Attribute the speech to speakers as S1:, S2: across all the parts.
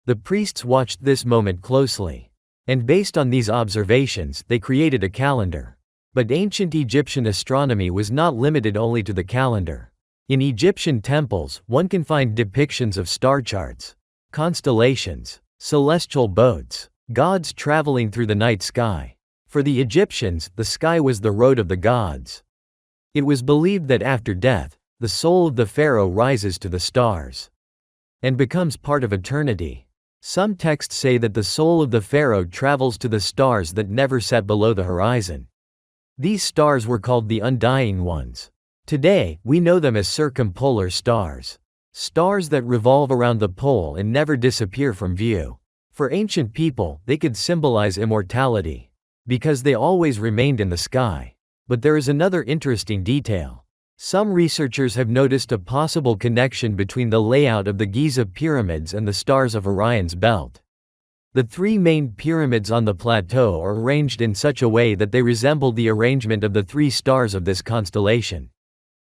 S1: The priests watched this moment closely. And based on these observations, they created a calendar. But ancient Egyptian astronomy was not limited only to the calendar. In Egyptian temples, one can find depictions of star charts, constellations, celestial boats, gods traveling through the night sky. For the Egyptians, the sky was the road of the gods. It was believed that after death, the soul of the pharaoh rises to the stars and becomes part of eternity. Some texts say that the soul of the pharaoh travels to the stars that never set below the horizon. These stars were called the undying ones. Today, we know them as circumpolar stars. Stars that revolve around the pole and never disappear from view. For ancient people, they could symbolize immortality, because they always remained in the sky. But there is another interesting detail. Some researchers have noticed a possible connection between the layout of the Giza pyramids and the stars of Orion's belt. The three main pyramids on the plateau are arranged in such a way that they resemble the arrangement of the three stars of this constellation.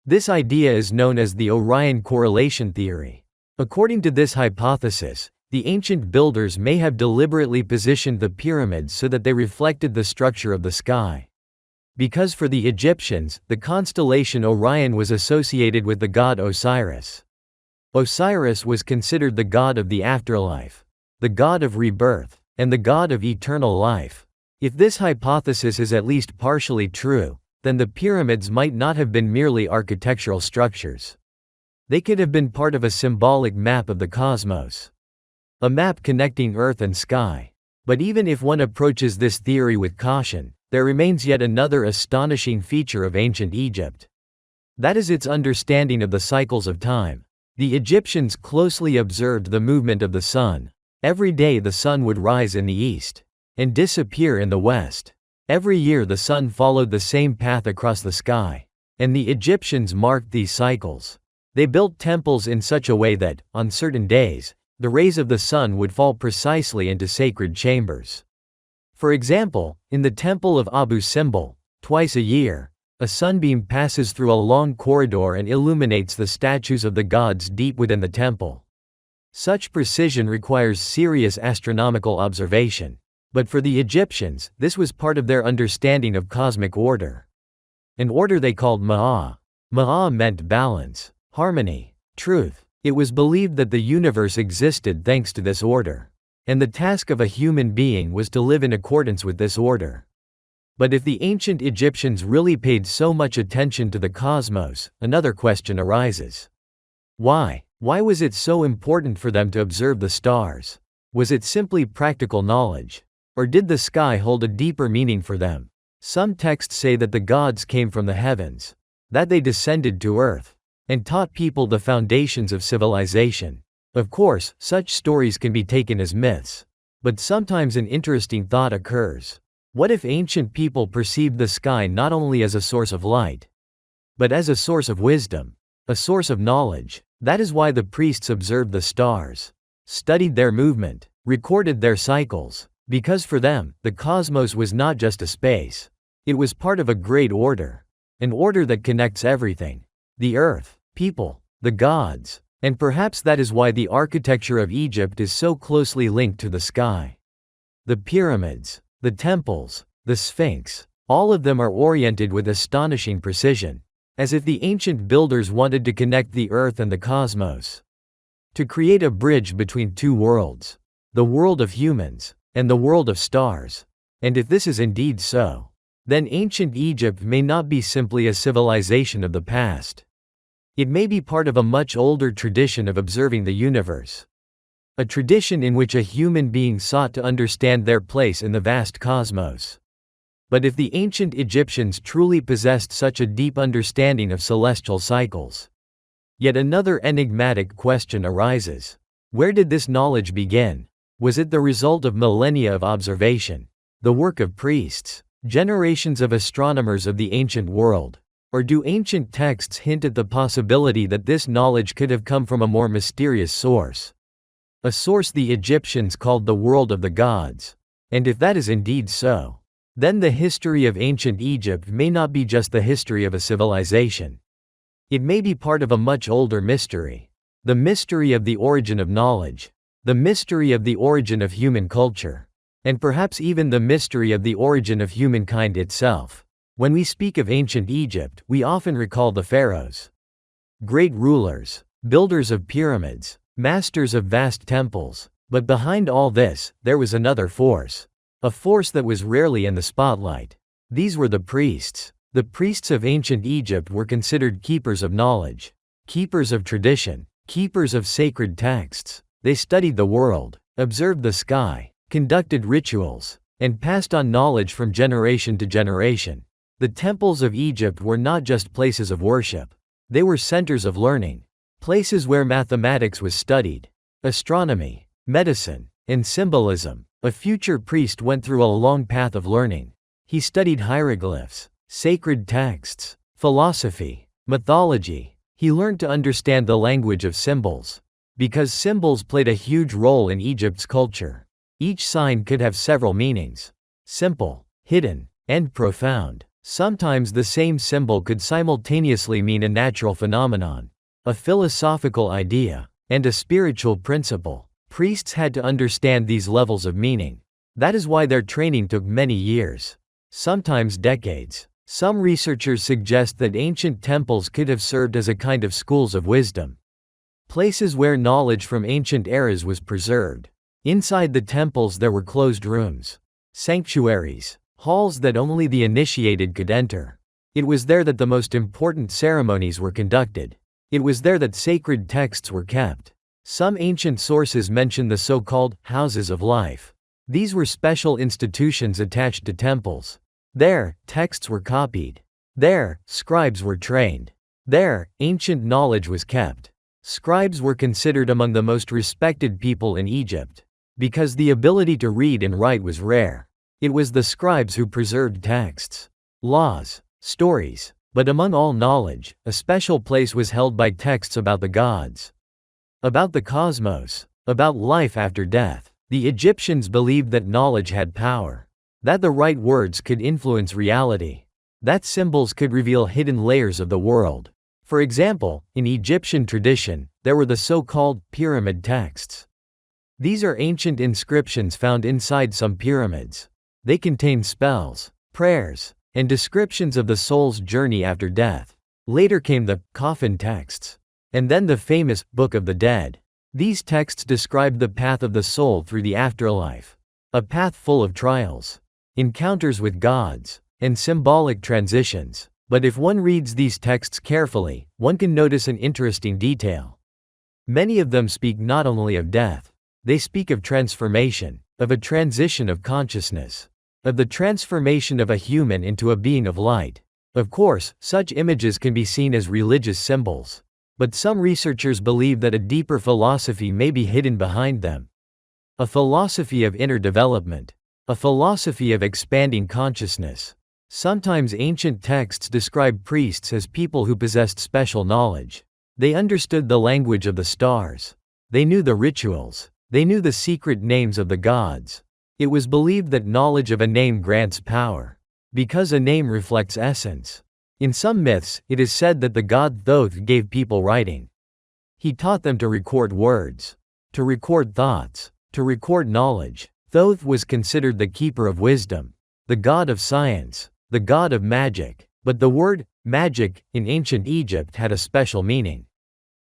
S1: This idea is known as the Orion correlation theory. According to this hypothesis, the ancient builders may have deliberately positioned the pyramids so that they reflected the structure of the sky. Because for the Egyptians, the constellation Orion was associated with the god Osiris. Osiris was considered the god of the afterlife, the god of rebirth, and the god of eternal life. If this hypothesis is at least partially true, then the pyramids might not have been merely architectural structures. They could have been part of a symbolic map of the cosmos. A map connecting earth and sky. But even if one approaches this theory with caution, there remains yet another astonishing feature of ancient Egypt. That is its understanding of the cycles of time. The Egyptians closely observed the movement of the sun. Every day the sun would rise in the east and disappear in the west. Every year the sun followed the same path across the sky. And the Egyptians marked these cycles. They built temples in such a way that, on certain days, the rays of the sun would fall precisely into sacred chambers. For example, in the temple of Abu Simbel, twice a year, a sunbeam passes through a long corridor and illuminates the statues of the gods deep within the temple. Such precision requires serious astronomical observation. But for the Egyptians, this was part of their understanding of cosmic order. An order they called Ma'ah. Ma'ah meant balance, harmony, truth. It was believed that the universe existed thanks to this order. And the task of a human being was to live in accordance with this order. But if the ancient Egyptians really paid so much attention to the cosmos, another question arises. Why? Why was it so important for them to observe the stars? Was it simply practical knowledge? Or did the sky hold a deeper meaning for them? Some texts say that the gods came from the heavens, that they descended to earth, and taught people the foundations of civilization. Of course, such stories can be taken as myths. But sometimes an interesting thought occurs. What if ancient people perceived the sky not only as a source of light, but as a source of wisdom, a source of knowledge? That is why the priests observed the stars, studied their movement, recorded their cycles, because for them, the cosmos was not just a space. It was part of a great order, an order that connects everything: the earth, people, the gods. And perhaps that is why the architecture of Egypt is so closely linked to the sky. The pyramids, the temples, the Sphinx, all of them are oriented with astonishing precision, as if the ancient builders wanted to connect the earth and the cosmos, to create a bridge between two worlds, the world of humans and the world of stars. And if this is indeed so, then ancient Egypt may not be simply a civilization of the past. It may be part of a much older tradition of observing the universe. A tradition in which a human being sought to understand their place in the vast cosmos. But if the ancient Egyptians truly possessed such a deep understanding of celestial cycles, yet another enigmatic question arises. Where did this knowledge begin? Was it the result of millennia of observation, the work of priests, generations of astronomers of the ancient world? Or do ancient texts hint at the possibility that this knowledge could have come from a more mysterious source? A source the Egyptians called the world of the gods. And if that is indeed so, then the history of ancient Egypt may not be just the history of a civilization. It may be part of a much older mystery. The mystery of the origin of knowledge. the mystery of the origin of human culture, and perhaps even the mystery of the origin of humankind itself. When we speak of ancient Egypt, we often recall the pharaohs. Great rulers, builders of pyramids, masters of vast temples. But behind all this, there was another force. A force that was rarely in the spotlight. These were the priests. The priests of ancient Egypt were considered keepers of knowledge, keepers of tradition, keepers of sacred texts. They studied the world, observed the sky, conducted rituals, and passed on knowledge from generation to generation. The temples of Egypt were not just places of worship. They were centers of learning, places where mathematics was studied, astronomy, medicine, and symbolism. A future priest went through a long path of learning. He studied hieroglyphs, sacred texts, philosophy, mythology. He learned to understand the language of symbols. Because symbols played a huge role in Egypt's culture. Each sign could have several meanings: simple, hidden, and profound. Sometimes the same symbol could simultaneously mean a natural phenomenon, a philosophical idea, and a spiritual principle. Priests had to understand these levels of meaning. That is why their training took many years, sometimes decades. Some researchers suggest that ancient temples could have served as a kind of schools of wisdom, places where knowledge from ancient eras was preserved. Inside the temples there were closed rooms, sanctuaries, halls that only the initiated could enter. It was there that the most important ceremonies were conducted. It was there that sacred texts were kept. Some ancient sources mention the so-called houses of life. These were special institutions attached to temples. There, texts were copied. There, scribes were trained. There, ancient knowledge was kept. Scribes were considered among the most respected people in Egypt. Because the ability to read and write was rare. It was the scribes who preserved texts, laws, stories. But among all knowledge, a special place was held by texts about the gods, about the cosmos, about life after death. The Egyptians believed that knowledge had power, that the right words could influence reality, that symbols could reveal hidden layers of the world. For example, in Egyptian tradition, there were the so-called pyramid texts. These are ancient inscriptions found inside some pyramids. They contain spells, prayers, and descriptions of the soul's journey after death. Later came the coffin texts, and then the famous Book of the Dead. These texts described the path of the soul through the afterlife, a path full of trials, encounters with gods, and symbolic transitions. But if one reads these texts carefully, one can notice an interesting detail. Many of them speak not only of death, they speak of transformation, of a transition of consciousness, of the transformation of a human into a being of light. Of course, such images can be seen as religious symbols, but some researchers believe that a deeper philosophy may be hidden behind them. A philosophy of inner development, a philosophy of expanding consciousness. Sometimes ancient texts describe priests as people who possessed special knowledge. They understood the language of the stars. They knew the rituals. They knew the secret names of the gods. It was believed that knowledge of a name grants power, because a name reflects essence. In some myths, it is said that the god Thoth gave people writing. He taught them to record words, to record thoughts, to record knowledge. Thoth was considered the keeper of wisdom, the god of science, the god of magic. But the word magic in ancient Egypt had a special meaning.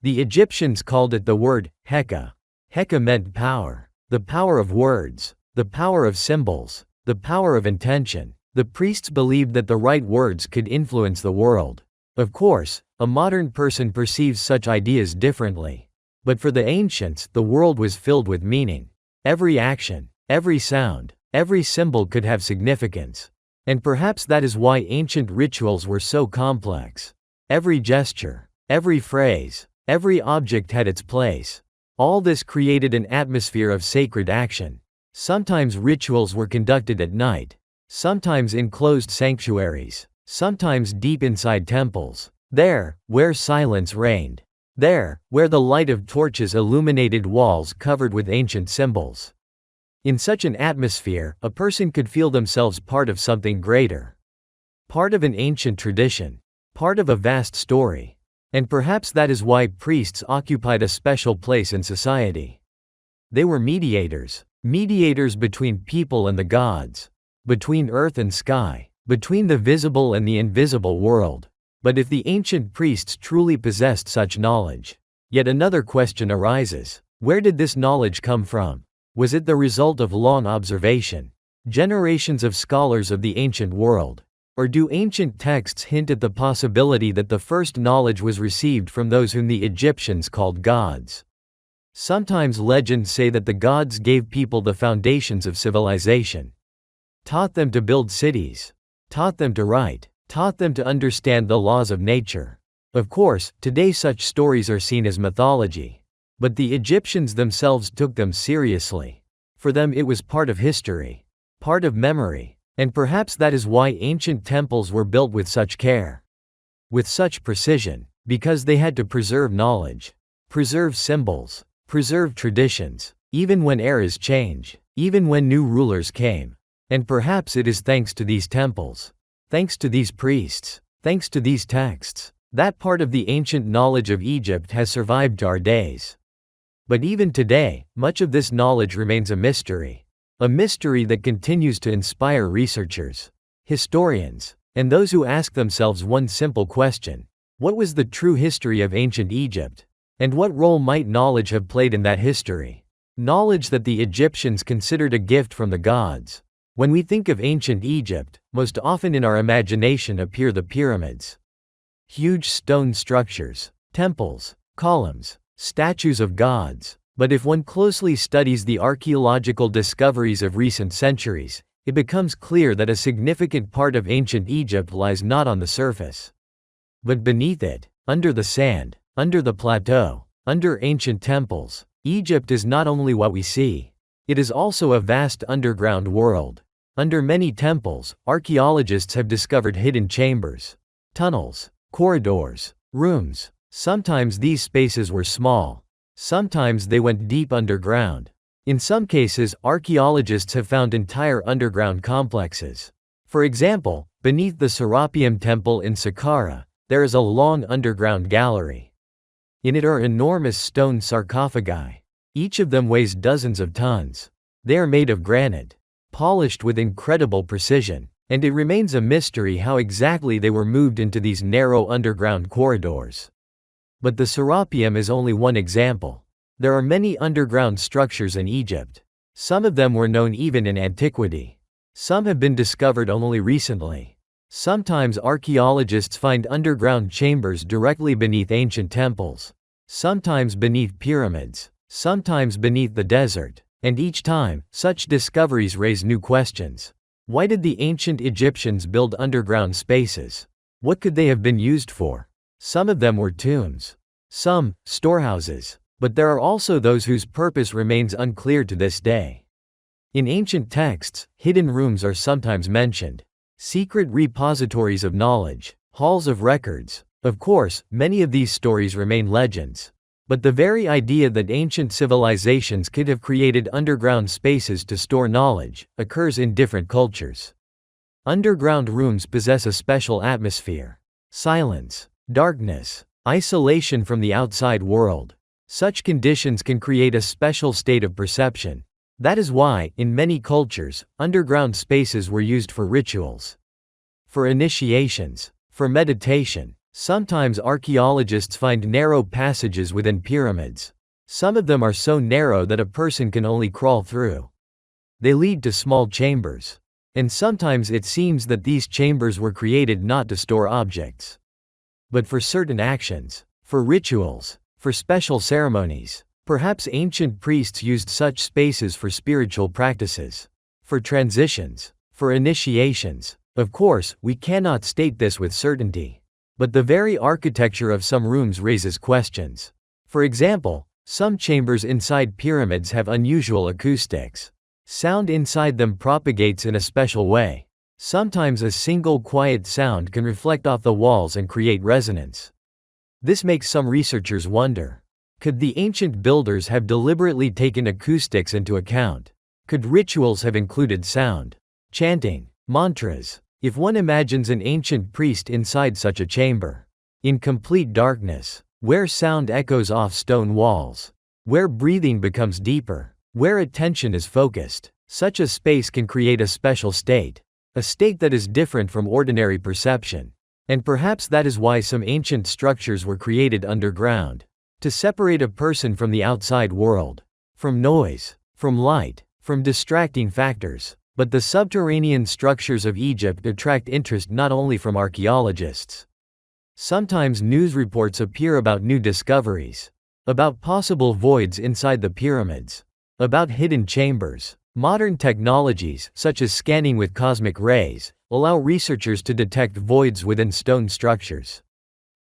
S1: The Egyptians called it the word Heka. Heka meant power, the power of words, the power of symbols, the power of intention. The priests believed that the right words could influence the world. Of course, a modern person perceives such ideas differently. But for the ancients, the world was filled with meaning. Every action, every sound, every symbol could have significance. And perhaps that is why ancient rituals were so complex. Every gesture, every phrase, every object had its place. All this created an atmosphere of sacred action. Sometimes rituals were conducted at night, sometimes in closed sanctuaries, sometimes deep inside temples. There, where silence reigned. There, where the light of torches illuminated walls covered with ancient symbols. In such an atmosphere, a person could feel themselves part of something greater. Part of an ancient tradition. Part of a vast story. And perhaps that is why priests occupied a special place in society. They were mediators. Mediators between people and the gods. Between earth and sky. Between the visible and the invisible world. But if the ancient priests truly possessed such knowledge, yet another question arises. Where did this knowledge come from? Was it the result of long observation? Generations of scholars of the ancient world? Or do ancient texts hint at the possibility that the first knowledge was received from those whom the Egyptians called gods? Sometimes legends say that the gods gave people the foundations of civilization. Taught them to build cities. Taught them to write. Taught them to understand the laws of nature. Of course, today such stories are seen as mythology. But the Egyptians themselves took them seriously. For them it was part of history. Part of memory. And perhaps that is why ancient temples were built with such care. With such precision. Because they had to preserve knowledge. Preserve symbols. Preserve traditions. Even when eras change. Even when new rulers came. And perhaps it is thanks to these temples. Thanks to these priests. Thanks to these texts. That part of the ancient knowledge of Egypt has survived to our days. But even today, much of this knowledge remains a mystery. A mystery that continues to inspire researchers, historians, and those who ask themselves one simple question. What was the true history of ancient Egypt? And what role might knowledge have played in that history? Knowledge that the Egyptians considered a gift from the gods. When we think of ancient Egypt, most often in our imagination appear the pyramids. Huge stone structures, temples, columns, statues of gods. But if one closely studies the archaeological discoveries of recent centuries, it becomes clear that a significant part of ancient Egypt lies not on the surface, but beneath it, under the sand, under the plateau, under ancient temples. Egypt is not only what we see. It is also a vast underground world. Under many temples, archaeologists have discovered hidden chambers, tunnels, corridors, rooms. Sometimes these spaces were small. Sometimes they went deep underground. In some cases, archaeologists have found entire underground complexes. For example, beneath the Serapeum Temple in Saqqara, there is a long underground gallery. In it are enormous stone sarcophagi. Each of them weighs dozens of tons. They are made of granite, polished with incredible precision, and it remains a mystery how exactly they were moved into these narrow underground corridors. But the Serapeum is only one example. There are many underground structures in Egypt. Some of them were known even in antiquity. Some have been discovered only recently. Sometimes archaeologists find underground chambers directly beneath ancient temples. Sometimes beneath pyramids. Sometimes beneath the desert. And each time, such discoveries raise new questions. Why did the ancient Egyptians build underground spaces? What could they have been used for? Some of them were tombs. Some, storehouses. But there are also those whose purpose remains unclear to this day. In ancient texts, hidden rooms are sometimes mentioned. Secret repositories of knowledge. Halls of records. Of course, many of these stories remain legends. But the very idea that ancient civilizations could have created underground spaces to store knowledge occurs in different cultures. Underground rooms possess a special atmosphere. Silence. Darkness, isolation from the outside world. Such conditions can create a special state of perception. That is why, in many cultures, underground spaces were used for rituals, for initiations, for meditation. Sometimes archaeologists find narrow passages within pyramids. Some of them are so narrow that a person can only crawl through. They lead to small chambers. And sometimes it seems that these chambers were created not to store objects, but for certain actions, for rituals, for special ceremonies. Perhaps ancient priests used such spaces for spiritual practices, for transitions, for initiations. Of course, we cannot state this with certainty. But the very architecture of some rooms raises questions. For example, some chambers inside pyramids have unusual acoustics. Sound inside them propagates in a special way. Sometimes a single quiet sound can reflect off the walls and create resonance. This makes some researchers wonder. Could the ancient builders have deliberately taken acoustics into account? Could rituals have included sound, chanting, mantras? If one imagines an ancient priest inside such a chamber, in complete darkness, where sound echoes off stone walls, where breathing becomes deeper, Where attention is focused, such a space can create a special state. A state that is different from ordinary perception. And perhaps that is why some ancient structures were created underground. To separate a person from the outside world. From noise, from light, from distracting factors. But the subterranean structures of Egypt attract interest not only from archaeologists. Sometimes news reports appear about new discoveries. About possible voids inside the pyramids. About hidden chambers. Modern technologies, such as scanning with cosmic rays, allow researchers to detect voids within stone structures.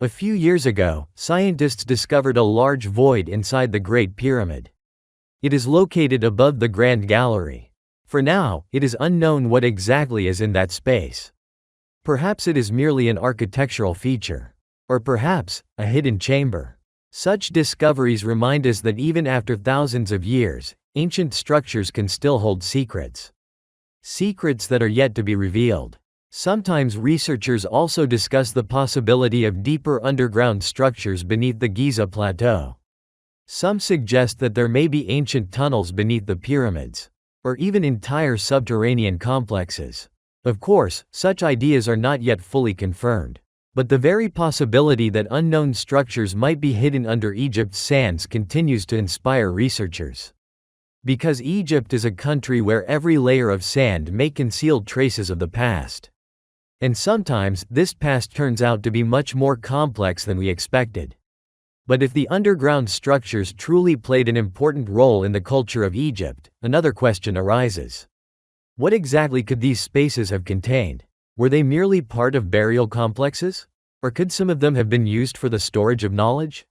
S1: A few years ago, scientists discovered a large void inside the Great Pyramid. It is located above the Grand Gallery. For now, it is unknown what exactly is in that space. Perhaps it is merely an architectural feature. Or perhaps, a hidden chamber. Such discoveries remind us that even after thousands of years, ancient structures can still hold secrets. Secrets that are yet to be revealed. Sometimes researchers also discuss the possibility of deeper underground structures beneath the Giza Plateau. Some suggest that there may be ancient tunnels beneath the pyramids, or even entire subterranean complexes. Of course, such ideas are not yet fully confirmed. But the very possibility that unknown structures might be hidden under Egypt's sands continues to inspire researchers. Because Egypt is a country where every layer of sand may conceal traces of the past. And sometimes, this past turns out to be much more complex than we expected. But if the underground structures truly played an important role in the culture of Egypt, another question arises. What exactly could these spaces have contained? Were they merely part of burial complexes? Or could some of them have been used for the storage of knowledge?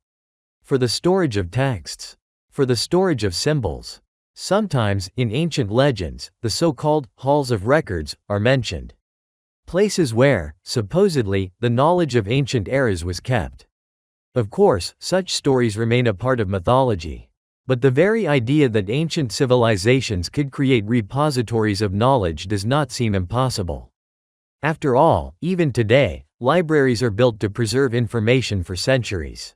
S1: For the storage of texts? For the storage of symbols? Sometimes, in ancient legends, the so-called halls of records are mentioned. Places where, supposedly, the knowledge of ancient eras was kept. Of course, such stories remain a part of mythology. But the very idea that ancient civilizations could create repositories of knowledge does not seem impossible. After all, even today, libraries are built to preserve information for centuries.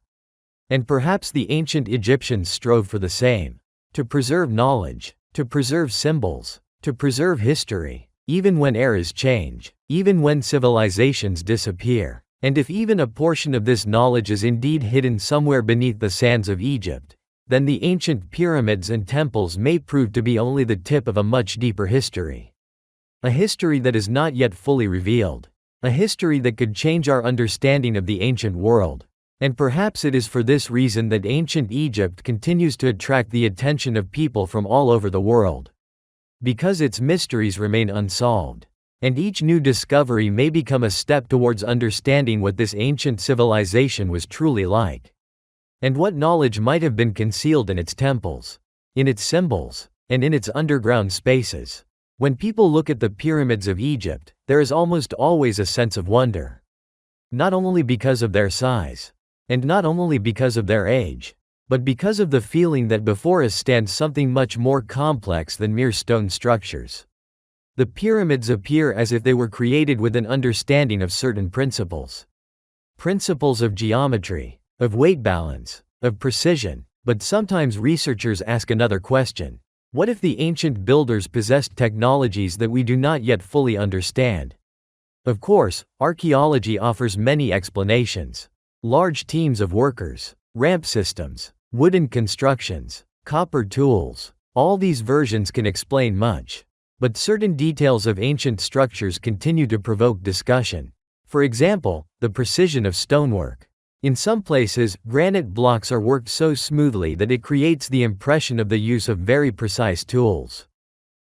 S1: And perhaps the ancient Egyptians strove for the same. To preserve knowledge, to preserve symbols, to preserve history, even when eras change, even when civilizations disappear. And if even a portion of this knowledge is indeed hidden somewhere beneath the sands of Egypt, then the ancient pyramids and temples may prove to be only the tip of a much deeper history. A history that is not yet fully revealed. A history that could change our understanding of the ancient world. And perhaps it is for this reason that ancient Egypt continues to attract the attention of people from all over the world. Because its mysteries remain unsolved. And each new discovery may become a step towards understanding what this ancient civilization was truly like. And what knowledge might have been concealed in its temples, in its symbols, and in its underground spaces. When people look at the pyramids of Egypt, there is almost always a sense of wonder. Not only because of their size, and not only because of their age, but because of the feeling that before us stands something much more complex than mere stone structures. The pyramids appear as if they were created with an understanding of certain principles. Principles of geometry, of weight balance, of precision. But sometimes researchers ask another question. What if the ancient builders possessed technologies that we do not yet fully understand? Of course, archaeology offers many explanations. Large teams of workers, ramp systems, wooden constructions, copper tools. All these versions can explain much. But certain details of ancient structures continue to provoke discussion. For example, the precision of stonework. In some places, granite blocks are worked so smoothly that it creates the impression of the use of very precise tools.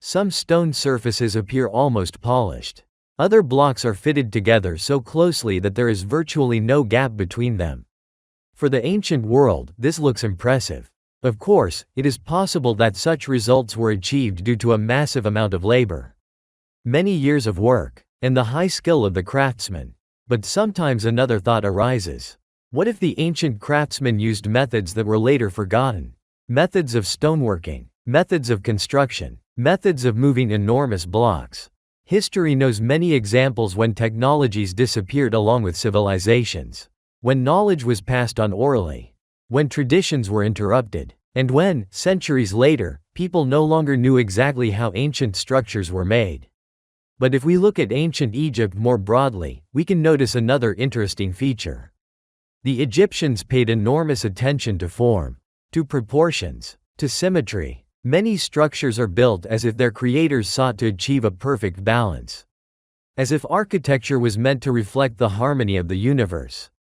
S1: Some stone surfaces appear almost polished. Other blocks are fitted together so closely that there is virtually no gap between them. For the ancient world, this looks impressive. Of course, it is possible that such results were achieved due to a massive amount of labor. Many years of work, and the high skill of the craftsman. But sometimes another thought arises. What if the ancient craftsmen used methods that were later forgotten? Methods of stoneworking, methods of construction, methods of moving enormous blocks. History knows many examples when technologies disappeared along with civilizations. When knowledge was passed on orally. When traditions were interrupted. And when, centuries later, people no longer knew exactly how ancient structures were made. But if we look at ancient Egypt more broadly, we can notice another interesting feature. The Egyptians paid enormous attention to form, to proportions, to symmetry. Many structures are built as if their creators sought to achieve a perfect balance. As if architecture was meant to reflect the harmony of the universe.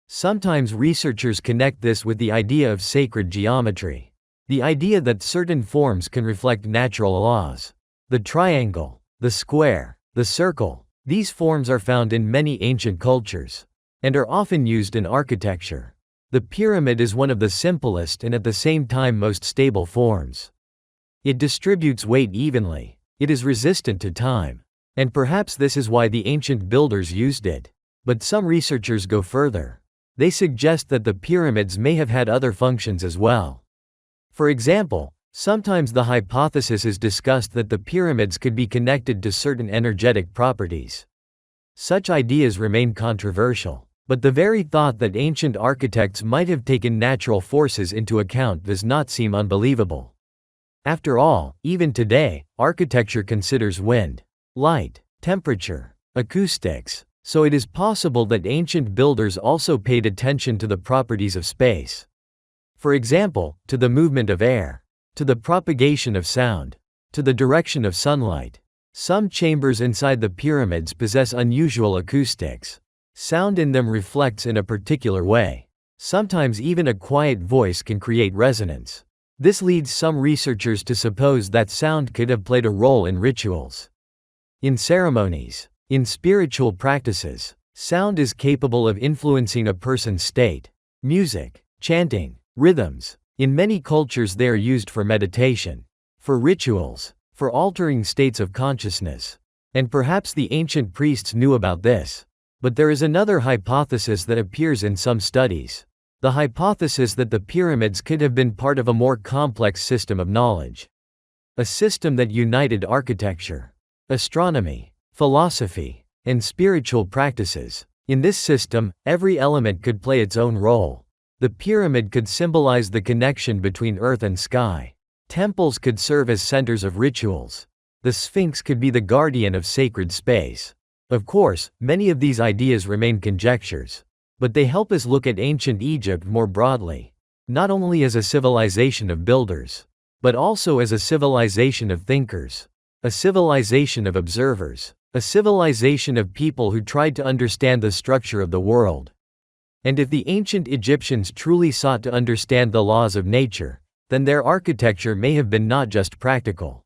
S1: Sometimes researchers connect this with the idea of sacred geometry. The idea that certain forms can reflect natural laws. The triangle, the square, the circle, these forms are found in many ancient cultures, and are often used in architecture. The pyramid is one of the simplest and at the same time most stable forms. It distributes weight evenly, it is resistant to time, and perhaps this is why the ancient builders used it. But some researchers go further. They suggest that the pyramids may have had other functions as well. For example, sometimes the hypothesis is discussed that the pyramids could be connected to certain energetic properties. Such ideas remain controversial, but the very thought that ancient architects might have taken natural forces into account does not seem unbelievable. After all, even today, architecture considers wind, light, temperature, acoustics, so it is possible that ancient builders also paid attention to the properties of space. For example, to the movement of air, to the propagation of sound, to the direction of sunlight. Some chambers inside the pyramids possess unusual acoustics. Sound in them reflects in a particular way. Sometimes even a quiet voice can create resonance. This leads some researchers to suppose that sound could have played a role in rituals. In ceremonies, in spiritual practices, sound is capable of influencing a person's state. Music, chanting, rhythms. In many cultures they are used for meditation, for rituals, for altering states of consciousness. And perhaps the ancient priests knew about this. But there is another hypothesis that appears in some studies. The hypothesis that the pyramids could have been part of a more complex system of knowledge. A system that united architecture, astronomy, philosophy, and spiritual practices. In this system, every element could play its own role. The pyramid could symbolize the connection between earth and sky. Temples could serve as centers of rituals. The Sphinx could be the guardian of sacred space. Of course, many of these ideas remain conjectures, but they help us look at ancient Egypt more broadly, not only as a civilization of builders, but also as a civilization of thinkers, a civilization of observers, a civilization of people who tried to understand the structure of the world. And if the ancient Egyptians truly sought to understand the laws of nature, then their architecture may have been not just practical.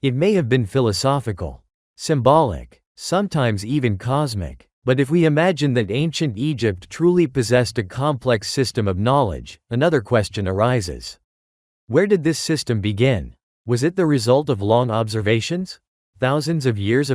S1: It may have been philosophical, symbolic, sometimes even cosmic. But if we imagine that ancient Egypt truly possessed a complex system of knowledge, another question arises. Where did this system begin? Was it the result of long observations? Thousands of years of